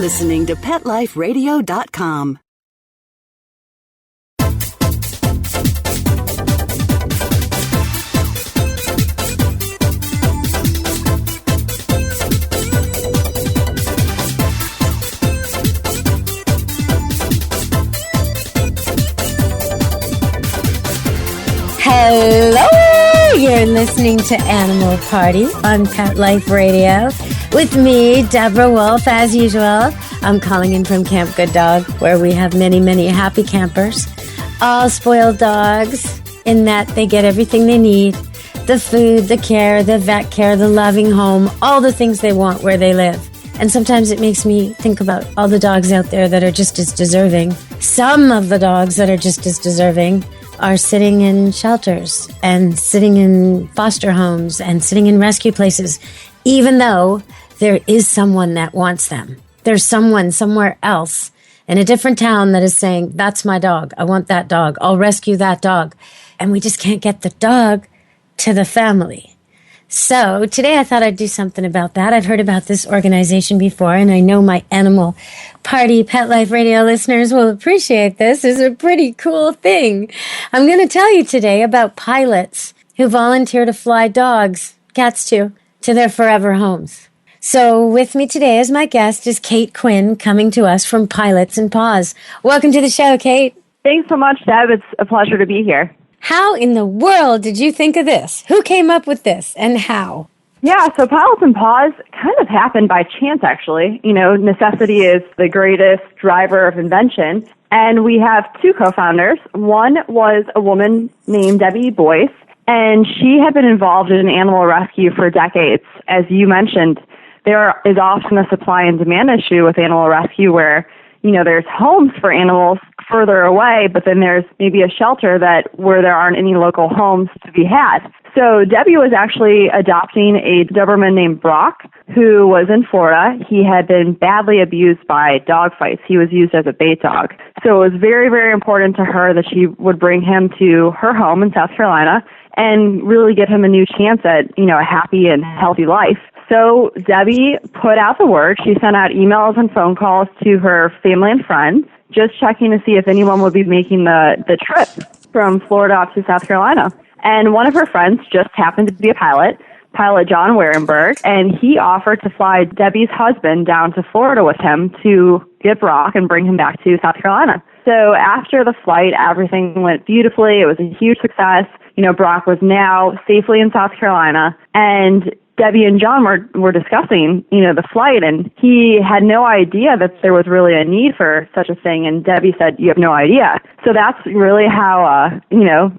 listening to PetLifeRadio.com. Hello! You're listening to Animal Party on Pet Life Radio with me, Deborah Wolfe, as usual. I'm calling in from Camp Good Dog, where we have many, many happy campers, all spoiled dogs, in that they get everything they need, the food, the care, the vet care, the loving home, all the things they want where they live. And sometimes it makes me think about all the dogs out there that are just as deserving. Some of the dogs that are just as deserving are sitting in shelters and sitting in foster homes and sitting in rescue places, even though there is someone that wants them. There's someone somewhere else in a different town that is saying, that's my dog. I want that dog. I'll rescue that dog. And we just can't get the dog to the family. So today I thought I'd do something about that. I've heard about this organization before, and I know my Animal Party Pet Life Radio listeners will appreciate this. It's a pretty cool thing. I'm going to tell you today about pilots who volunteer to fly dogs, cats too, to their forever homes. So with me today as my guest is Kate Quinn, coming to us from Pilots N Paws. Welcome to the show, Kate. Thanks so much, Deb. It's a pleasure to be here. How in the world did you think of this? Who came up with this and how? Yeah, so Pilots N Paws kind of happened by chance, actually. You know, necessity is the greatest driver of invention. And we have two co-founders. One was a woman named Debbie Boyce, and she had been involved in animal rescue for decades. As you mentioned, there is often a supply and demand issue with animal rescue where, you know, there's homes for animals further away, but then there's maybe a shelter where there aren't any local homes to be had. So Debbie was actually adopting a Doberman named Brock, who was in Florida. He had been badly abused by dog fights. He was used as a bait dog. So it was very, very important to her that she would bring him to her home in South Carolina and really give him a new chance at, you know, a happy and healthy life. So Debbie put out the word. She sent out emails and phone calls to her family and friends, just checking to see if anyone would be making the trip from Florida up to South Carolina. And one of her friends just happened to be a pilot John Warenberg, and he offered to fly Debbie's husband down to Florida with him to get Brock and bring him back to South Carolina. So after the flight, everything went beautifully. It was a huge success. You know, Brock was now safely in South Carolina, and Debbie and John were discussing, you know, the flight, and he had no idea that there was really a need for such a thing. And Debbie said, "You have no idea." So that's really how,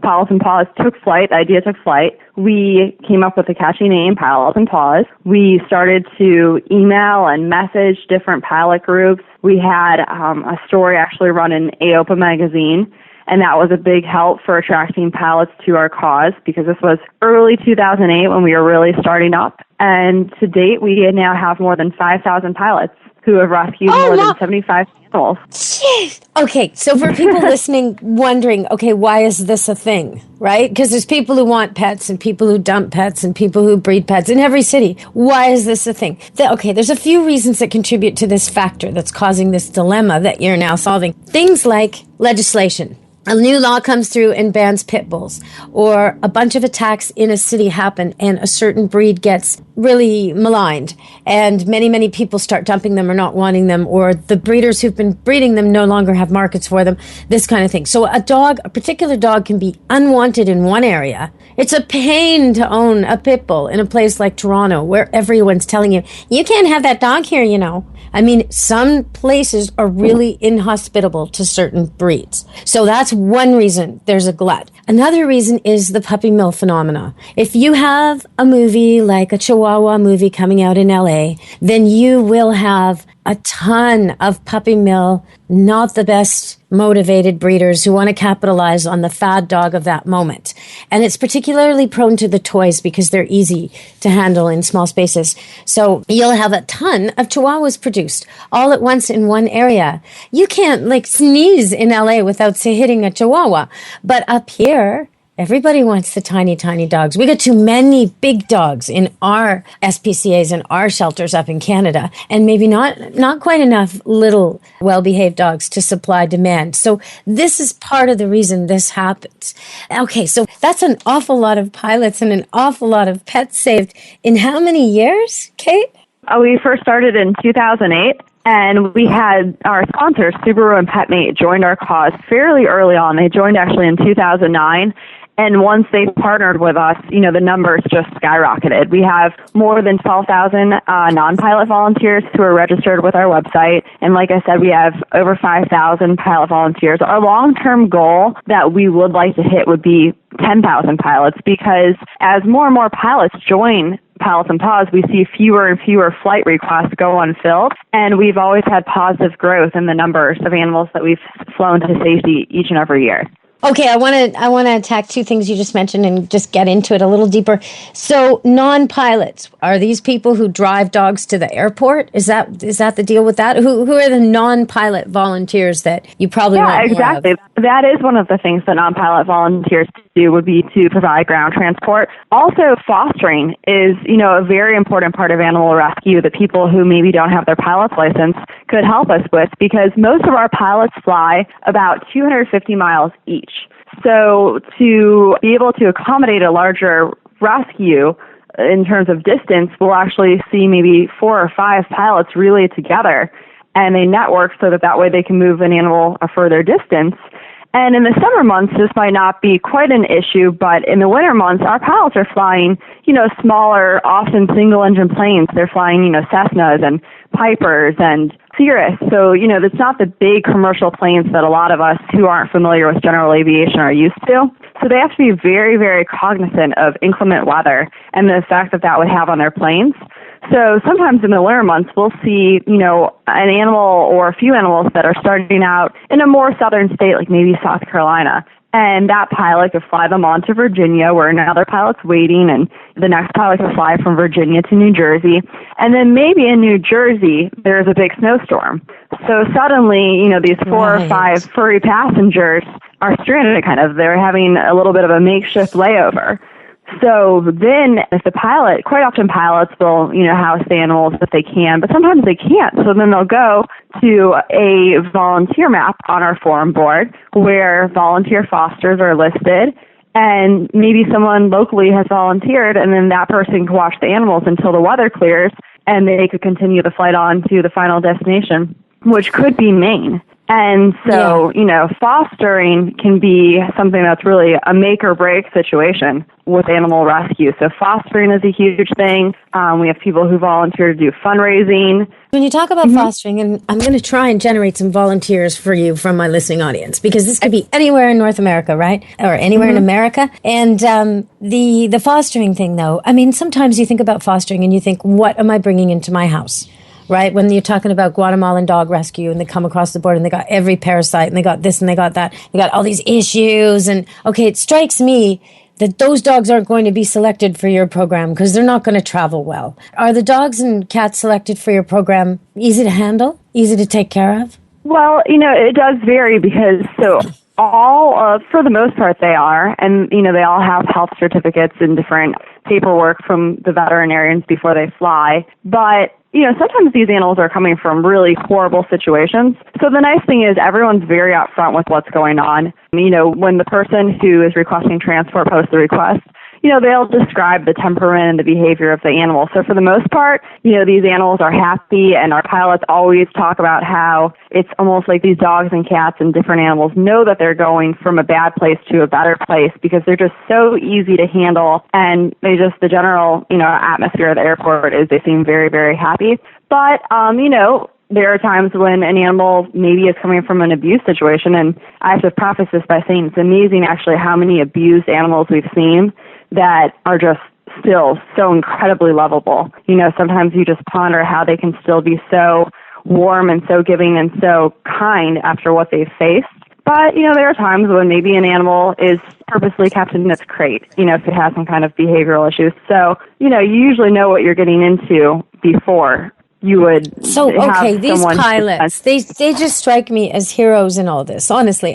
Pilots N Paws took flight. The idea took flight. We came up with a catchy name, Pilots N Paws. We started to email and message different pilot groups. We had a story actually run in AOPA magazine. And that was a big help for attracting pilots to our cause because this was early 2008 when we were really starting up. And to date, we now have more than 5,000 pilots who have rescued more than 75 animals. Jeez. Okay, so for people listening, wondering, okay, why is this a thing, right? Because there's people who want pets and people who dump pets and people who breed pets in every city. Why is this a thing? Okay, there's a few reasons that contribute to this factor that's causing this dilemma that you're now solving. Things like legislation. A new law comes through and bans pit bulls, or a bunch of attacks in a city happen and a certain breed gets really maligned and many, many people start dumping them or not wanting them, or the breeders who've been breeding them no longer have markets for them, this kind of thing. So a particular dog can be unwanted in one area. It's a pain to own a pit bull in a place like Toronto where everyone's telling you, you can't have that dog here, you know. I mean, some places are really inhospitable to certain breeds. So that's one reason there's a glut. Another reason is the puppy mill phenomena. If you have a movie like a Chihuahua movie coming out in LA, then you will have a ton of puppy mill, not the best motivated breeders who want to capitalize on the fad dog of that moment. And it's particularly prone to the toys because they're easy to handle in small spaces. So you'll have a ton of Chihuahuas produced all at once in one area. You can't sneeze in LA without hitting a Chihuahua. But up here, Everybody wants the tiny, tiny dogs. We got too many big dogs in our SPCAs and our shelters up in Canada, and maybe not quite enough little well-behaved dogs to supply demand. So this is part of the reason this happens. Okay, so that's an awful lot of pilots and an awful lot of pets saved in how many years, Kate? We first started in 2008. And we had our sponsors, Subaru and PetMate, joined our cause fairly early on. They joined actually in 2009. And once they partnered with us, the numbers just skyrocketed. We have more than 12,000 non-pilot volunteers who are registered with our website. And like I said, we have over 5,000 pilot volunteers. Our long-term goal that we would like to hit would be 10,000 pilots, because as more and more pilots join Pilots N Paws, we see fewer and fewer flight requests go unfilled, and we've always had positive growth in the numbers of animals that we've flown to safety each and every year. Okay, I want to attack two things you just mentioned and just get into it a little deeper. So, non-pilots, are these people who drive dogs to the airport? Is that the deal with that? Who are the non-pilot volunteers that you probably want more of? Yeah, exactly. That is one of the things that non-pilot volunteers do, would be to provide ground transport. Also, fostering is, a very important part of animal rescue that people who maybe don't have their pilot's license could help us with, because most of our pilots fly about 250 miles each. So to be able to accommodate a larger rescue in terms of distance, we'll actually see maybe 4 or 5 pilots relay together, and they network so that way they can move an animal a further distance. And in the summer months, this might not be quite an issue, but in the winter months, our pilots are flying, smaller, often single-engine planes. They're flying, Cessnas and Pipers and Cirrus. So, it's not the big commercial planes that a lot of us who aren't familiar with general aviation are used to. So they have to be very, very cognizant of inclement weather and the effect that would have on their planes. So sometimes in the winter months, we'll see, an animal or a few animals that are starting out in a more southern state, like maybe South Carolina. And that pilot could fly them on to Virginia, where another pilot's waiting, and the next pilot could fly from Virginia to New Jersey. And then maybe in New Jersey, there's a big snowstorm. So suddenly, these 4 or 5 furry passengers are stranded kind of. They're having a little bit of a makeshift layover. So then if the pilot, quite often pilots will, house the animals if they can, but sometimes they can't. So then they'll go to a volunteer map on our forum board where volunteer fosters are listed, and maybe someone locally has volunteered, and then that person can watch the animals until the weather clears, and they could continue the flight on to the final destination, which could be Maine. And so, fostering can be something that's really a make or break situation with animal rescue. So fostering is a huge thing. We have people who volunteer to do fundraising. When you talk about fostering, and I'm going to try and generate some volunteers for you from my listening audience, because this could be anywhere in North America, right? Or anywhere in America. And the fostering thing, though, sometimes you think about fostering and you think, what am I bringing into my house? Right? When you're talking about Guatemalan dog rescue and they come across the border and they got every parasite and they got this and they got that, they got all these issues. And okay, it strikes me that those dogs aren't going to be selected for your program because they're not going to travel well. Are the dogs and cats selected for your program easy to handle, easy to take care of? Well, it does vary, because for the most part they are, and they all have health certificates and different paperwork from the veterinarians before they fly. But sometimes these animals are coming from really horrible situations. So the nice thing is everyone's very upfront with what's going on. When the person who is requesting transport posts the request, they'll describe the temperament and the behavior of the animal. So for the most part, these animals are happy, and our pilots always talk about how it's almost like these dogs and cats and different animals know that they're going from a bad place to a better place, because they're just so easy to handle, and the general, atmosphere of the airport is they seem very, very happy. But, there are times when an animal maybe is coming from an abuse situation, and I have to preface this by saying it's amazing actually how many abused animals we've seen that are just still so incredibly lovable. Sometimes you just ponder how they can still be so warm and so giving and so kind after what they've faced. But, there are times when maybe an animal is purposely kept in its crate, if it has some kind of behavioral issues. So, you usually know what you're getting into before you would. So, okay, these pilots, they just strike me as heroes in all this, honestly.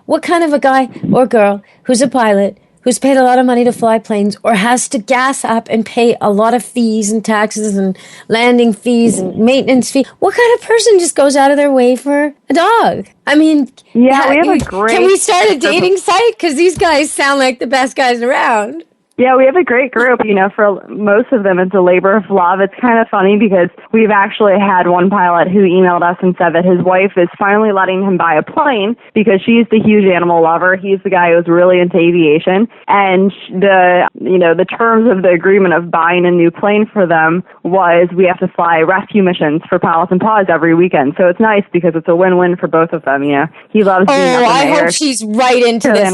What kind of a guy or girl who's a pilot who's paid a lot of money to fly planes or has to gas up and pay a lot of fees and taxes and landing fees and maintenance fees. What kind of person just goes out of their way for a dog? I mean, yeah, we have a great... Can we start a dating site? Because these guys sound like the best guys around. Yeah, we have a great group. For most of them, it's a labor of love. It's kind of funny because we've actually had one pilot who emailed us and said that his wife is finally letting him buy a plane because she's the huge animal lover. He's the guy who's really into aviation. And the terms of the agreement of buying a new plane for them was we have to fly rescue missions for Pilots N Paws every weekend. So it's nice because it's a win-win for both of them. He loves being up in the air. I hope she's right into this.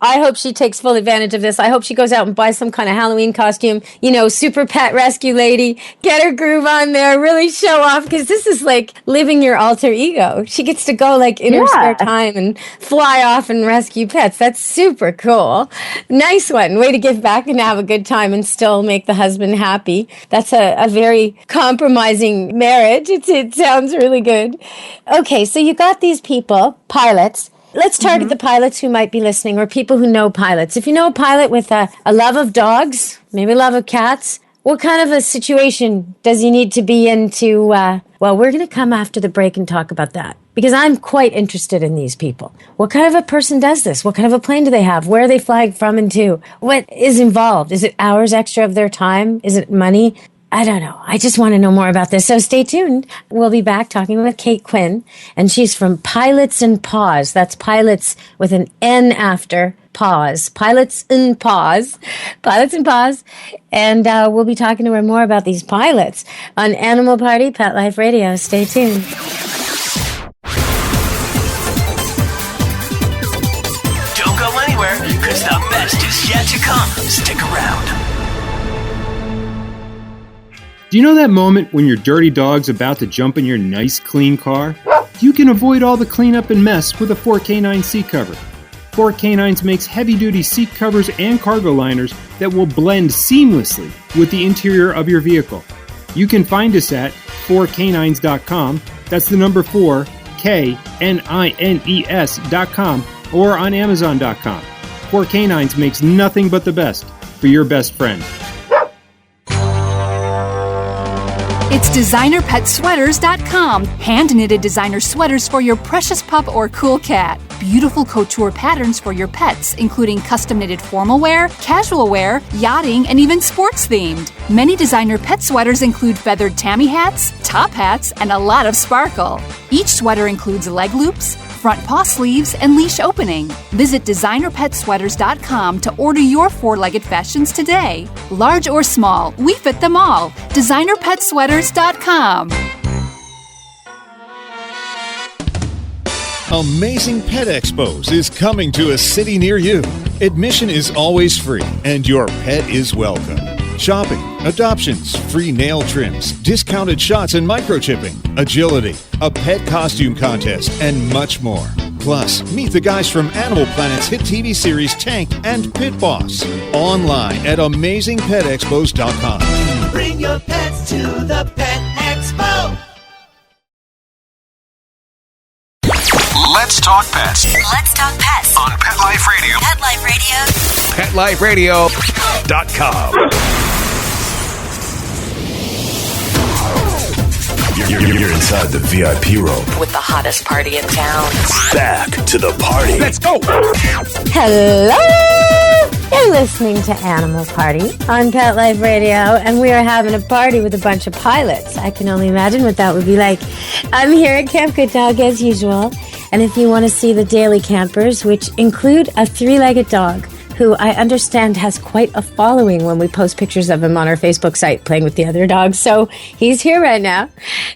I hope she takes full advantage of this. I hope she goes out and buy some kind of Halloween costume, super pet rescue lady, get her groove on there, really show off, because this is like living your alter ego. She gets to go in her spare time and fly off and rescue pets. That's super cool. Nice one. Way to give back and have a good time and still make the husband happy. That's a very compromising marriage. It sounds really good. Okay, so you got these people, pilots. Let's target the pilots who might be listening or people who know pilots. If you know a pilot with a love of dogs, maybe a love of cats, what kind of a situation does he need to be into? Well, we're going to come after the break and talk about that because I'm quite interested in these people. What kind of a person does this? What kind of a plane do they have? Where are they flying from and to? What is involved? Is it hours extra of their time? Is it money? I don't know. I just want to know more about this. So stay tuned. We'll be back talking with Kate Quinn, and she's from Pilots N Paws. That's pilots with an N after paws. Pilots N Paws. Pilots N Paws. And we'll be talking to her more about these pilots on Animal Party Pet Life Radio. Stay tuned. Don't go anywhere, because the best is yet to come. Stick around. Do you know that moment when your dirty dog's about to jump in your nice, clean car? You can avoid all the cleanup and mess with a 4K9 seat cover. 4K9s makes heavy-duty seat covers and cargo liners that will blend seamlessly with the interior of your vehicle. You can find us at 4K9s.com. That's the number 4, KNINES.com, or on Amazon.com. 4K9s makes nothing but the best for your best friend. It's designerpetsweaters.com. Hand-knitted designer sweaters for your precious pup or cool cat. Beautiful couture patterns for your pets, including custom-knitted formal wear, casual wear, yachting, and even sports-themed. Many designer pet sweaters include feathered tammy hats, top hats, and a lot of sparkle. Each sweater includes leg loops, front paw sleeves, and leash opening. Visit designerpetsweaters.com to order your four-legged fashions today. Large or small, we fit them all. designerpetsweaters.com. Amazing Pet Expos is coming to a city near you. Admission is always free, and your pet is welcome. Shopping, adoptions, free nail trims, discounted shots and microchipping, agility, a pet costume contest, and much more. Plus, meet the guys from Animal Planet's hit TV series Tank and Pit Boss. Online at AmazingPetExpos.com. Bring your pets to the Pet Expo. Let's talk pets. Let's talk pets On Pet Life Radio. Pet Life Radio. PetLifeRadio.com. You're inside the VIP room. with the hottest party in town. Back to the party. Let's go. Hello! You're listening to Animal Party on Pet Life Radio, and we are having a party with a bunch of pilots. I can only imagine what that would be like. I'm here at Camp Good Dog as usual, and if you want to see the daily campers, which include a three-legged dog, who I understand has quite a following when we post pictures of him on our Facebook site playing with the other dogs. So he's here right now.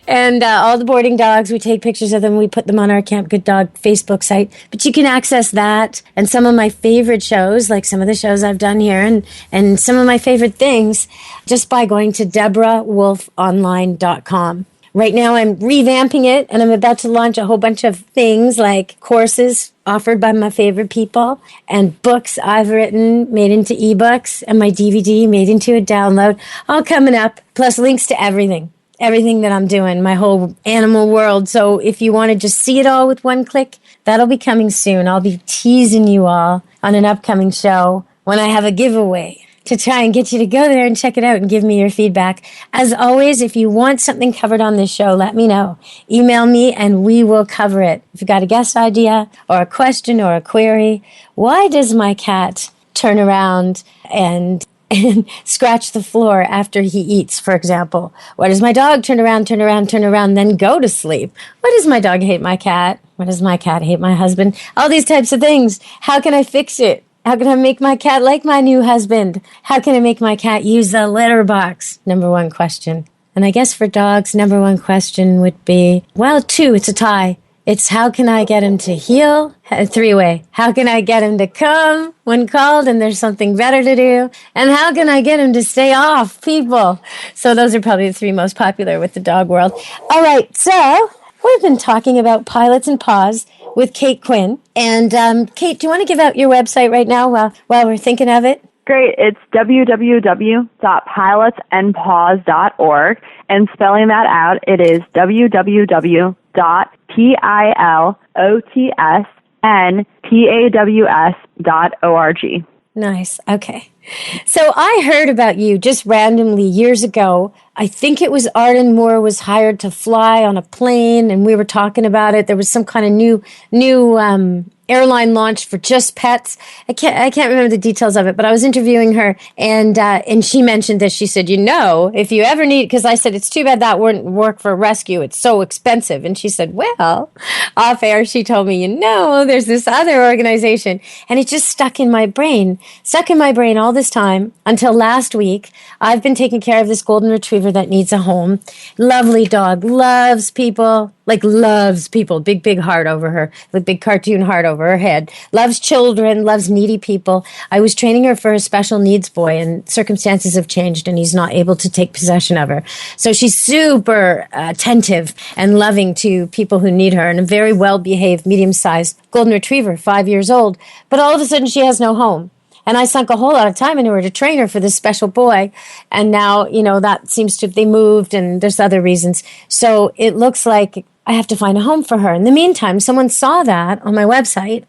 And all the boarding dogs, we take pictures of them. We put them on our Camp Good Dog Facebook site. But you can access that and some of my favorite shows, like some of the shows I've done here and some of my favorite things just by going to DeborahWolfeOnline.com. Right now I'm revamping it and I'm about to launch a whole bunch of things like courses offered by my favorite people and books I've written made into ebooks and my DVD made into a download, all coming up, plus links to everything that I'm doing, my whole animal world. So if you want to just see it all with one click, that'll be coming soon. I'll be teasing you all on an upcoming show when I have a giveaway to try and get you to go there and check it out and give me your feedback. As always, if you want something covered on this show, let me know. Email me and we will cover it. If you've got a guest idea or a question or a query, why does my cat turn around and scratch the floor after he eats, for example? Why does my dog turn around, then go to sleep? Why does my dog hate my cat? Why does my cat hate my husband? All these types of things. How can I fix it? How can I make my cat like my new husband? How can I make my cat use the litter box? Number one question. And I guess for dogs, number one question would be, well, two, it's a tie. It's how can I get him to heel? Three-way. How can I get him to come when called and there's something better to do? And how can I get him to stay off people? So those are probably the three most popular with the dog world. All right, so we've been talking about Pilots N Paws with Kate Quinn. And Kate, do you want to give out your website right now while we're thinking of it? Great. It's www.pilotsnpaws.org. And spelling that out, it is www.pilotsnpaws.org. Nice. Okay. So I heard about you just randomly years ago. I think it was Arden Moore was hired to fly on a plane, and we were talking about it. There was some kind of new airline launched for just pets. I can't remember the details of it, but I was interviewing her, and she mentioned this. She said, if you ever need, because I said, it's too bad that wouldn't work for rescue. It's so expensive. And she said, well, off air, she told me, there's this other organization. And it just stuck in my brain all this time until last week. I've been taking care of this golden retriever that needs a home. Lovely dog, loves people, big heart over her, the big cartoon heart over her head, loves children, loves needy people. I was training her for a special needs boy, and circumstances have changed and he's not able to take possession of her. So she's super attentive and loving to people who need her, and a very well-behaved, medium-sized golden retriever, 5 years old. But all of a sudden she has no home. And I sunk a whole lot of time into her to train her for this special boy. And now, that seems to, they moved and there's other reasons. So it looks like I have to find a home for her. In the meantime, someone saw that on my website.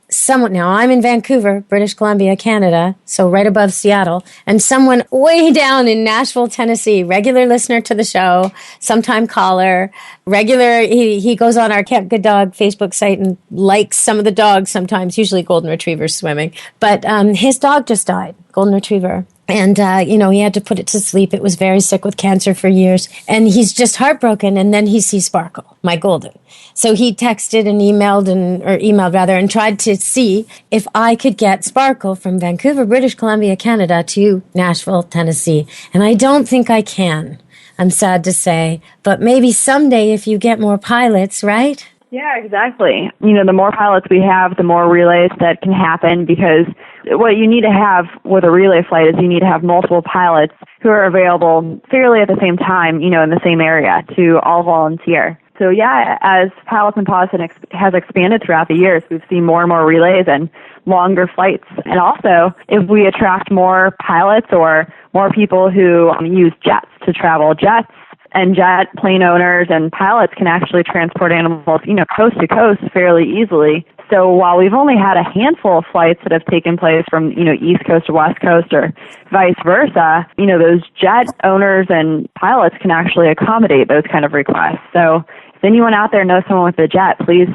Now I'm in Vancouver, British Columbia, Canada, so right above Seattle. And someone way down in Nashville, Tennessee, regular listener to the show, sometime caller, he goes on our Camp Good Dog Facebook site and likes some of the dogs sometimes, usually golden retrievers swimming. But his dog just died, golden retriever. And, he had to put it to sleep. It was very sick with cancer for years. And he's just heartbroken. And then he sees Sparkle, my golden. So he texted and emailed and tried to see if I could get Sparkle from Vancouver, British Columbia, Canada to Nashville, Tennessee. And I don't think I can. I'm sad to say. But maybe someday if you get more pilots, right? Yeah, exactly. The more pilots we have, the more relays that can happen, because what you need to have with a relay flight is you need to have multiple pilots who are available fairly at the same time, in the same area to all volunteer. So yeah, as Pilots N Paws has expanded throughout the years, we've seen more and more relays and longer flights. And also, if we attract more pilots or more people who use jets to travel, jets and jet plane owners and pilots can actually transport animals, coast to coast fairly easily. So while we've only had a handful of flights that have taken place from, East Coast to West Coast or vice versa, those jet owners and pilots can actually accommodate those kind of requests. So if anyone out there knows someone with a jet, please,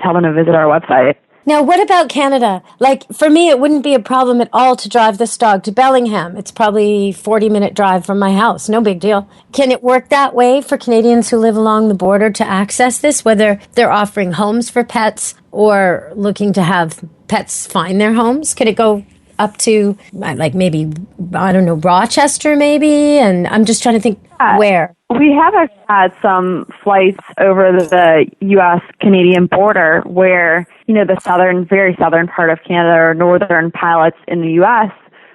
tell them to visit our website. Now, what about Canada? Like, for me, it wouldn't be a problem at all to drive this dog to Bellingham. It's probably a 40-minute drive from my house. No big deal. Can it work that way for Canadians who live along the border to access this, whether they're offering homes for pets or looking to have pets find their homes? Could it go up to, maybe, Rochester maybe? And I'm just trying to think where. We have had some flights over the U.S.-Canadian border where, the very southern part of Canada or northern pilots in the U.S.,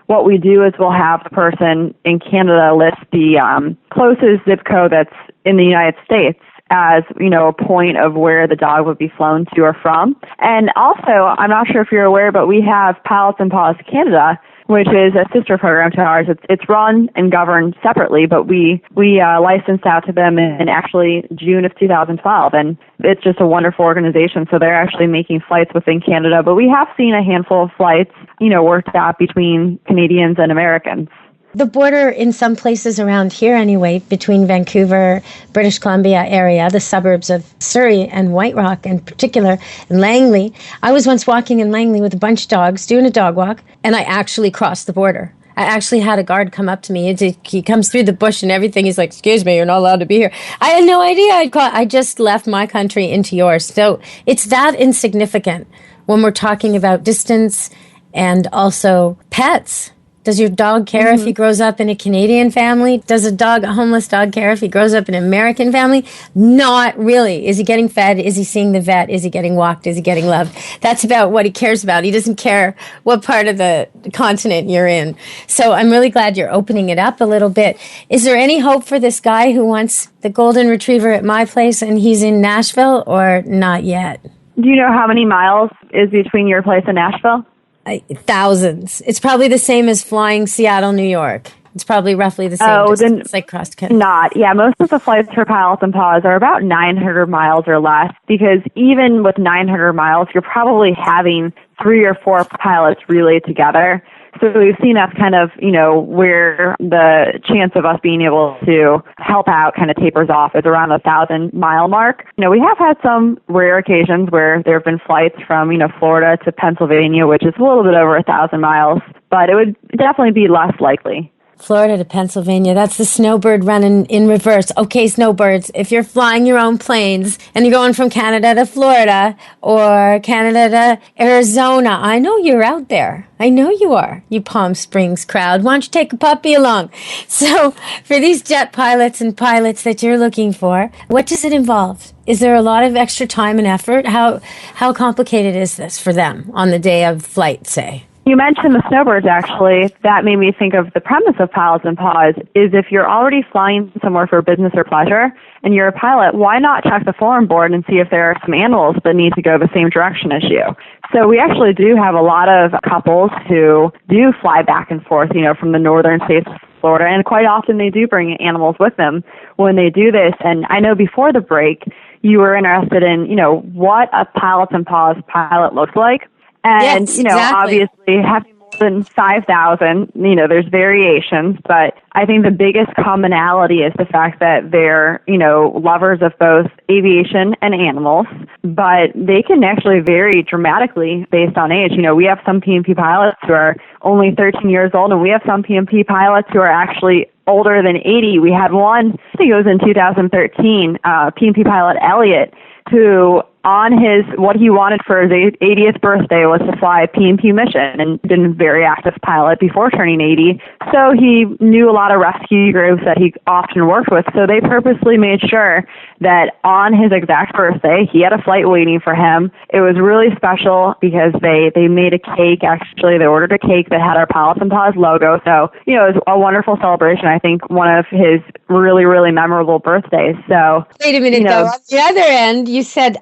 what we do is we'll have the person in Canada list the closest zip code that's in the United States as, a point of where the dog would be flown to or from. And also, I'm not sure if you're aware, but we have Pilots N Paws Canada, which is a sister program to ours. It's run and governed separately, but we licensed out to them in actually June of 2012, and it's just a wonderful organization. So they're actually making flights within Canada, but we have seen a handful of flights, worked out between Canadians and Americans. The border in some places around here anyway, between Vancouver, British Columbia area, the suburbs of Surrey and White Rock in particular, and Langley. I was once walking in Langley with a bunch of dogs, doing a dog walk, and I actually crossed the border. I actually had a guard come up to me. He comes through the bush and everything. He's like, "Excuse me, you're not allowed to be here." I had no idea. I just left my country into yours. So it's that insignificant when we're talking about distance and also pets. Does your dog care if he grows up in a Canadian family? Does a homeless dog care if he grows up in an American family? Not really. Is he getting fed? Is he seeing the vet? Is he getting walked? Is he getting loved? That's about what he cares about. He doesn't care what part of the continent you're in. So I'm really glad you're opening it up a little bit. Is there any hope for this guy who wants the golden retriever at my place and he's in Nashville, or not yet? Do you know how many miles is between your place and Nashville? Thousands. It's probably the same as flying Seattle, New York. It's probably roughly the same distance. It's like cross country. Not. Yeah, most of the flights for Pilots N Paws are about 900 miles or less, because even with 900 miles, you're probably having 3 or 4 pilots relay together. So we've seen that's kind of, where the chance of us being able to help out kind of tapers off is around the 1,000-mile mark. We have had some rare occasions where there have been flights from, Florida to Pennsylvania, which is a little bit over 1,000 miles, but it would definitely be less likely. Florida to Pennsylvania. That's the snowbird running in reverse. Okay, snowbirds, if you're flying your own planes and you're going from Canada to Florida or Canada to Arizona, I know you're out there. I know you are, you Palm Springs crowd. Why don't you take a puppy along? So for these jet pilots and pilots that you're looking for, what does it involve? Is there a lot of extra time and effort? How complicated is this for them on the day of flight, say? You mentioned the snowbirds, actually. That made me think of the premise of Pilots N Paws is if you're already flying somewhere for business or pleasure and you're a pilot, why not check the forum board and see if there are some animals that need to go the same direction as you? So we actually do have a lot of couples who do fly back and forth, from the northern states of Florida, and quite often they do bring animals with them when they do this. And I know before the break, you were interested in, what a Pilots N Paws pilot looks like. And, yes, exactly. Obviously having more than 5,000, there's variations, but I think the biggest commonality is the fact that they're, lovers of both aviation and animals, but they can actually vary dramatically based on age. We have some PNP pilots who are only 13 years old, and we have some PNP pilots who are actually older than 80. We had one, I think it was in 2013, PNP pilot Elliot, who on what he wanted for his 80th birthday was to fly a PNP mission, and been a very active pilot before turning 80. So he knew a lot of rescue groups that he often worked with. So they purposely made sure that on his exact birthday, he had a flight waiting for him. It was really special because they made a cake. Actually, they ordered a cake that had our Pilots N Paws logo. So, it was a wonderful celebration. I think one of his really, really memorable birthdays. So wait a minute, though. On the other end, you said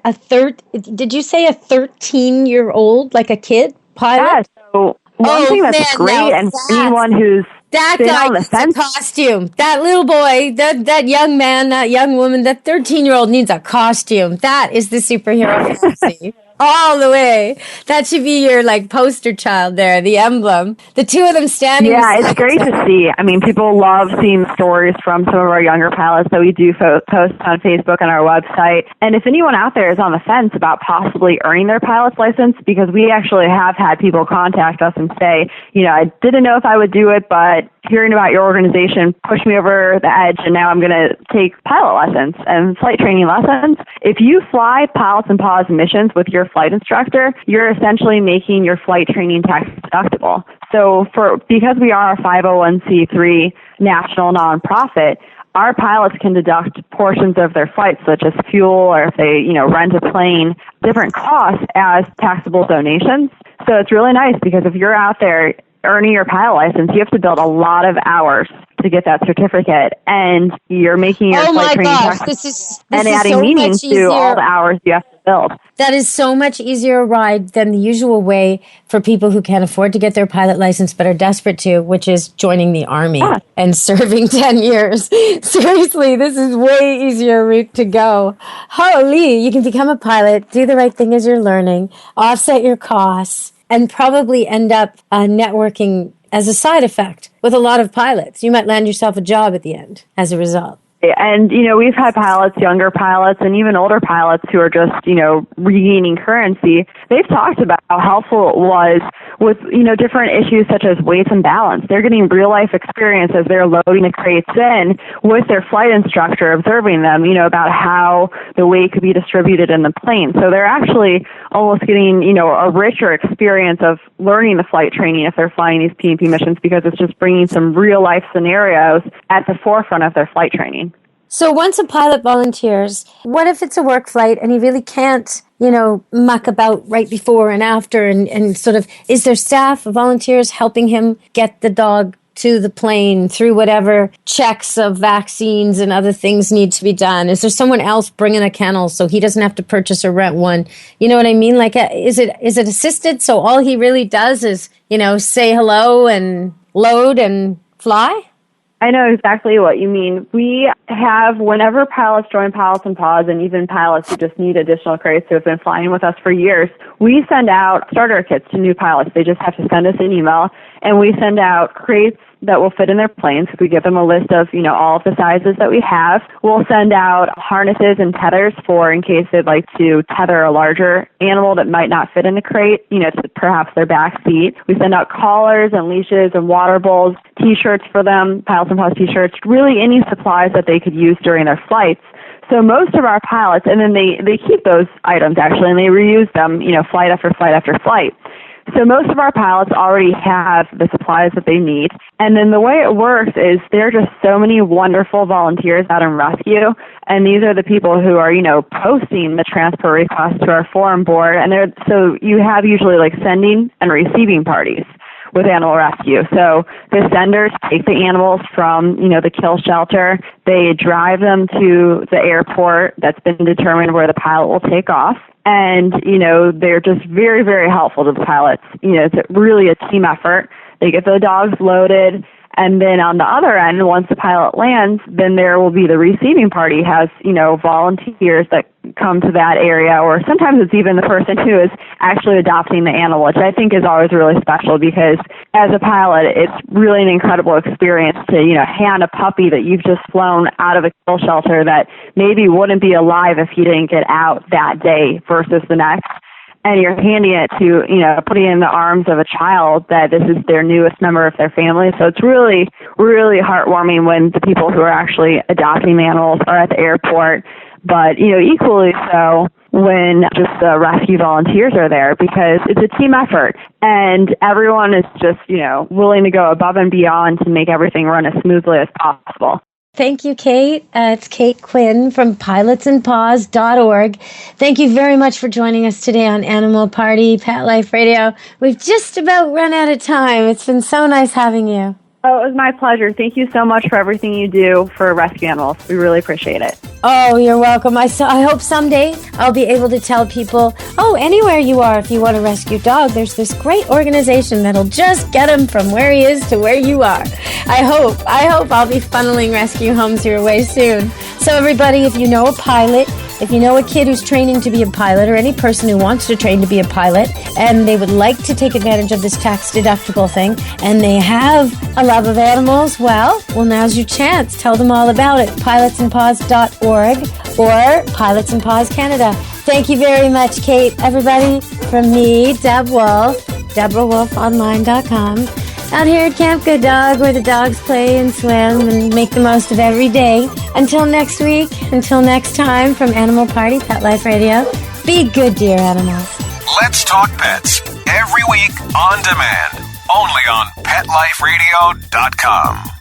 did you say a 13-year-old, like a kid pilot? Yeah, so one thing that's great, and anyone who's that guy needs a costume. That little boy, that young man, that young woman, that 13-year-old needs a costume. That is the superhero fantasy. All the way. That should be your poster child there, the emblem. The two of them standing. Yeah, it's great to see. I mean, people love seeing stories from some of our younger pilots that we do post on Facebook and our website. And if anyone out there is on the fence about possibly earning their pilot's license, because we actually have had people contact us and say, I didn't know if I would do it, but hearing about your organization pushed me over the edge, and now I'm going to take pilot lessons and flight training lessons. If you fly Pilots N Paws missions with your flight instructor, you're essentially making your flight training tax deductible. So because we are a 501c3 national nonprofit, our pilots can deduct portions of their flights, such as fuel, or if they, rent a plane, different costs as taxable donations. So it's really nice because if you're out there earning your pilot license, you have to build a lot of hours to get that certificate, and you're making your flight training practice and adding so meaning much to all the hours you have to build. That is so much easier a ride than the usual way for people who can't afford to get their pilot license but are desperate to, which is joining the Army and serving 10 years. Seriously, this is way easier route to go. Holy, you can become a pilot, do the right thing as you're learning, offset your costs, and probably end up networking as a side effect with a lot of pilots. You might land yourself a job at the end as a result. And, we've had pilots, younger pilots, and even older pilots who are just, regaining currency. They've talked about how helpful it was with, different issues such as weights and balance. They're getting real-life experience as they're loading the crates in with their flight instructor, observing them, about how the weight could be distributed in the plane. So they're actually almost getting, a richer experience of learning the flight training if they're flying these P&P missions, because it's just bringing some real-life scenarios at the forefront of their flight training. So once a pilot volunteers, what if it's a work flight and he really can't, muck about right before and after and sort of, is there staff, volunteers helping him get the dog to the plane through whatever checks of vaccines and other things need to be done? Is there someone else bringing a kennel so he doesn't have to purchase or rent one? You know what I mean? Like, is it assisted? So all he really does is, say hello and load and fly? I know exactly what you mean. We have, whenever pilots join Pilots N Paws, and even pilots who just need additional crates who have been flying with us for years, we send out starter kits to new pilots. They just have to send us an email, and we send out crates that will fit in their planes. We give them a list of, all of the sizes that we have. We'll send out harnesses and tethers for in case they'd like to tether a larger animal that might not fit in the crate, to perhaps their back seat. We send out collars and leashes and water bowls, T-shirts for them, Pilots N Paws T-shirts, really any supplies that they could use during their flights. So most of our pilots, and then they keep those items actually, and they reuse them, flight after flight after flight. So most of our pilots already have the supplies that they need. And then the way it works is there are just so many wonderful volunteers out in rescue. And these are the people who are, posting the transport requests to our forum board. And so you have usually like sending and receiving parties with animal rescue. So the senders take the animals from, the kill shelter. They drive them to the airport that's been determined where the pilot will take off. And, they're just very, very helpful to the pilots. It's really a team effort. They get the dogs loaded. And then on the other end, once the pilot lands, then there will be the receiving party has, volunteers that come to that area, or sometimes it's even the person who is actually adopting the animal, which I think is always really special because as a pilot, it's really an incredible experience to, hand a puppy that you've just flown out of a kill shelter that maybe wouldn't be alive if he didn't get out that day versus the next. And you're handing it to, putting it in the arms of a child that this is their newest member of their family. So it's really, really heartwarming when the people who are actually adopting the animals are at the airport. But, equally so when just the rescue volunteers are there, because it's a team effort. And everyone is just, willing to go above and beyond to make everything run as smoothly as possible. Thank you, Kate. It's Kate Quinn from pilotsandpaws.org. Thank you very much for joining us today on Animal Party Pet Life Radio. We've just about run out of time. It's been so nice having you. Oh, it was my pleasure. Thank you so much for everything you do for rescue animals. We really appreciate it. Oh, you're welcome. I hope someday I'll be able to tell people, anywhere you are, if you want to rescue a dog, there's this great organization that'll just get him from where he is to where you are. I hope I'll be funneling rescue homes your way soon. So everybody, if you know a pilot, if you know a kid who's training to be a pilot, or any person who wants to train to be a pilot, and they would like to take advantage of this tax-deductible thing, and they have a love of animals, well, now's your chance. Tell them all about it. pilotsandpaws.org or Pilots N Paws Canada. Thank you very much, Kate. Everybody, from me, Deb Wolfe, DeborahWolfeOnline.com. Out here at Camp Good Dog, where the dogs play and swim and make the most of every day. Until next week, until next time, from Animal Party Pet Life Radio, be good, dear animals. Let's talk pets every week on demand, only on PetLifeRadio.com.